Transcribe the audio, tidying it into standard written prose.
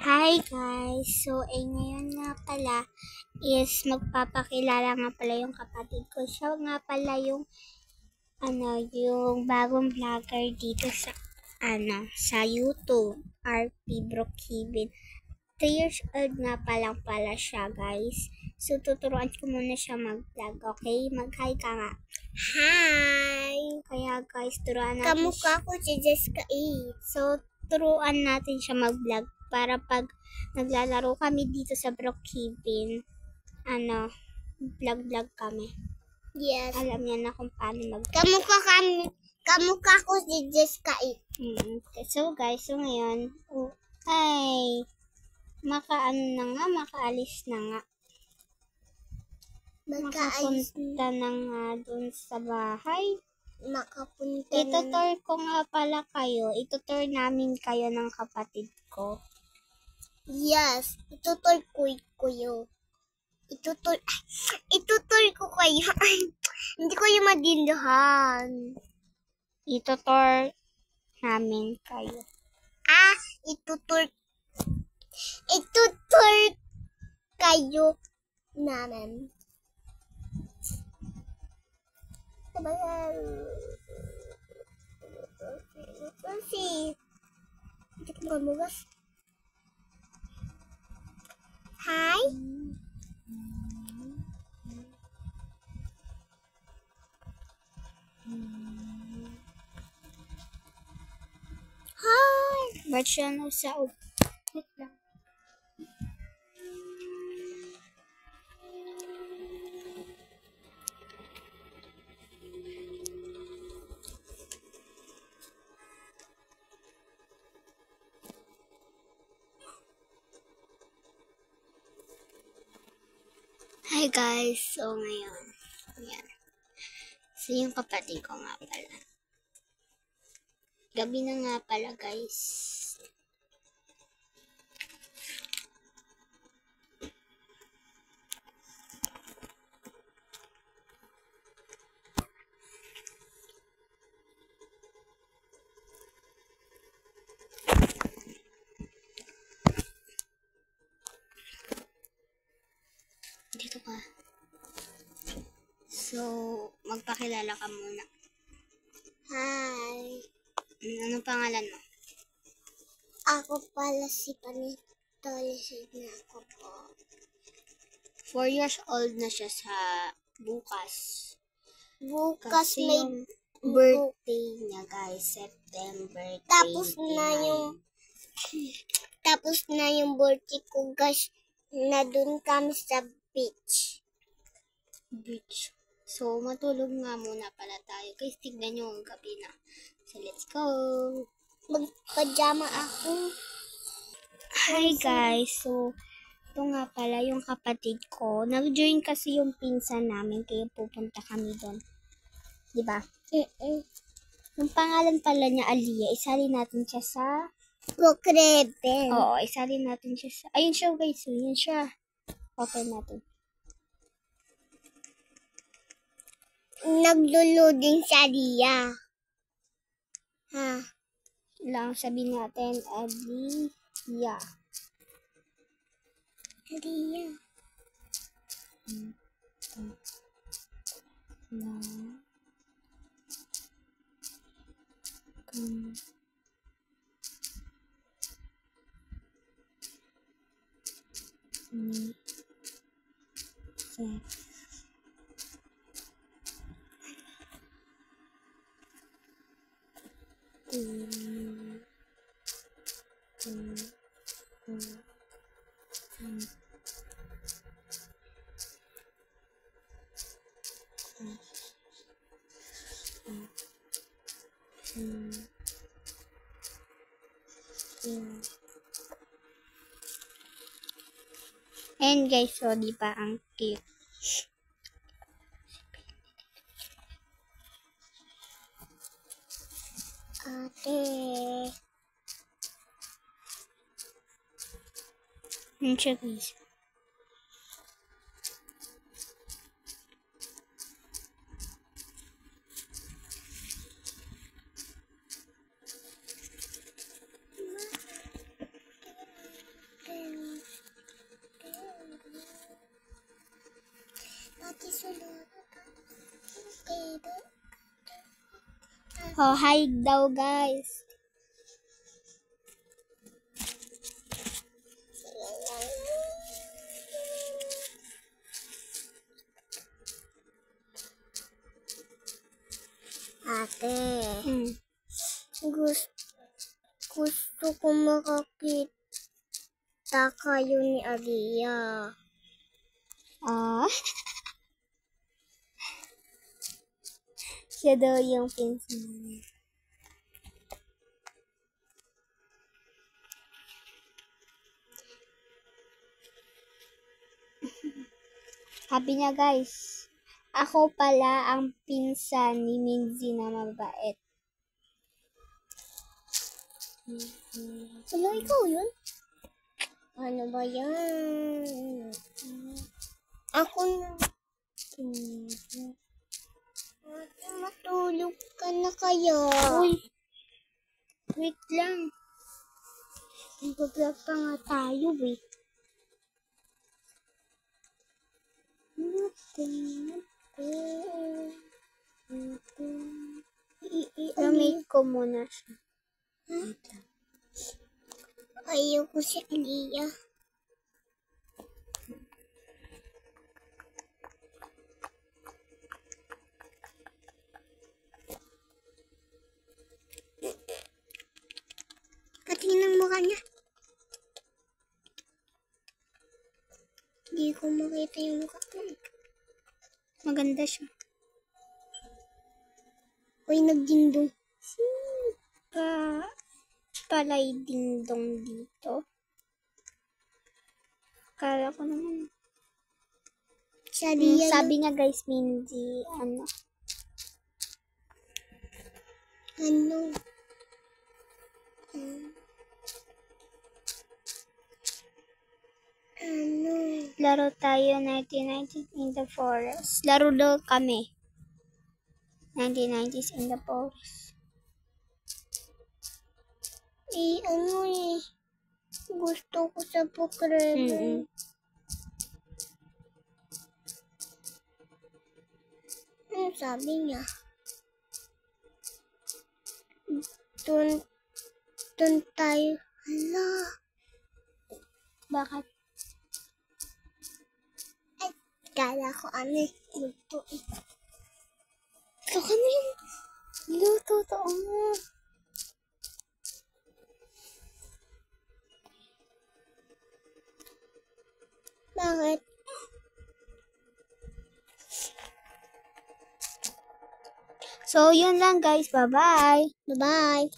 Hi guys! So, ngayon nga pala is magpapakilala nga pala yung kapatid ko. Siya nga pala yung yung bagong vlogger dito sa YouTube, RP Brookhaven. 3 years old nga pala siya, guys. So, tuturuan ko muna siya mag-vlog, okay? Mag-hi ka nga. Hi! Kaya guys, turuan natin. Kamukha ko si Jessica E. So, turuan natin siya mag-vlog para pag naglalaro kami dito sa Brookhaven, vlog kami. Yes. Alam niya na kung paano Kamukha ko si Jessica E. So guys, ngayon, makaalis na nga. Makapunta na nga dun sa bahay. Itutur ko nga pala kayo. Itutur namin kayo ng kapatid ko. Yes, itutur ko kayo. Itutur ko kayo. Hindi ko yung madindahan. Itutur namin kayo. Itutur kayo namin. Hindi ko mamugas. Hi. Hi. Ba't siya sa wait lang. Hi guys, so ngayon, yan. So yung kapatid ko nga pala. Gabi na nga pala guys. Dito ka. So, magpakilala ka muna. Hi. Anong pangalan mo? Ako pala si Panito Lisig na ako po. 4 years old na siya sa bukas. Bukas may birthday niya guys. September 29. Tapos na yung birthday ko guys. Na dun kami sa beach. So, matulog nga muna pala tayo. Guys, tignan nyo ang gabi na. So, let's go! Magpajama ako. Hi guys! So, ito nga pala yung kapatid ko. Nag-join kasi yung pinsan namin, kaya pupunta kami doon. Diba? Yung pangalan pala niya, Aliyah. Isali natin siya sa Brookhaven. Oo, isali natin siya sa... Ayun siya guys, yun siya. Open natin. Nagluluding si Aliyah. Lang sabihin natin, Aliyah. Aliyah. And guys, so di ba ang cute? Ate. Yun siya guys. Oh, hi daw, guys. Ate, Hmm. gusto ko makakita kayo ni Aliyah. Ah. Siya daw yung pinsan niya. Sabi niya, guys, ako pala ang pinsan ni Minzy na mabait. Wala, ikaw yun? Ano ba yan? Ako na. Ate, matulog ka na kaya? Uy, wait lang. Nag-vlog pa nga tayo, wait. Lamig ko muna siya. Ayoko si Aliyah. Katingin ang mukha niya. Hindi ko makita yung mukha niya. Maganda siya. Uy, nagdindong. Palay dingdong dito. Kala ko naman. Si Aliyah. Sabi nga, guys, Minzy, ano? Ano? Ano? Laro tayo 1990s in the forest. Laro daw kami. 1990s in the forest. Ano eh. Gusto ko sa Pokremo. Ano sabi niya? Doon tayo. Hala. Bakit? Ay, kala ko ano eh. Luto eh. Ito ka na yun. Luto to. Bakit? So, yun lang, guys. Bye-bye. Bye-bye.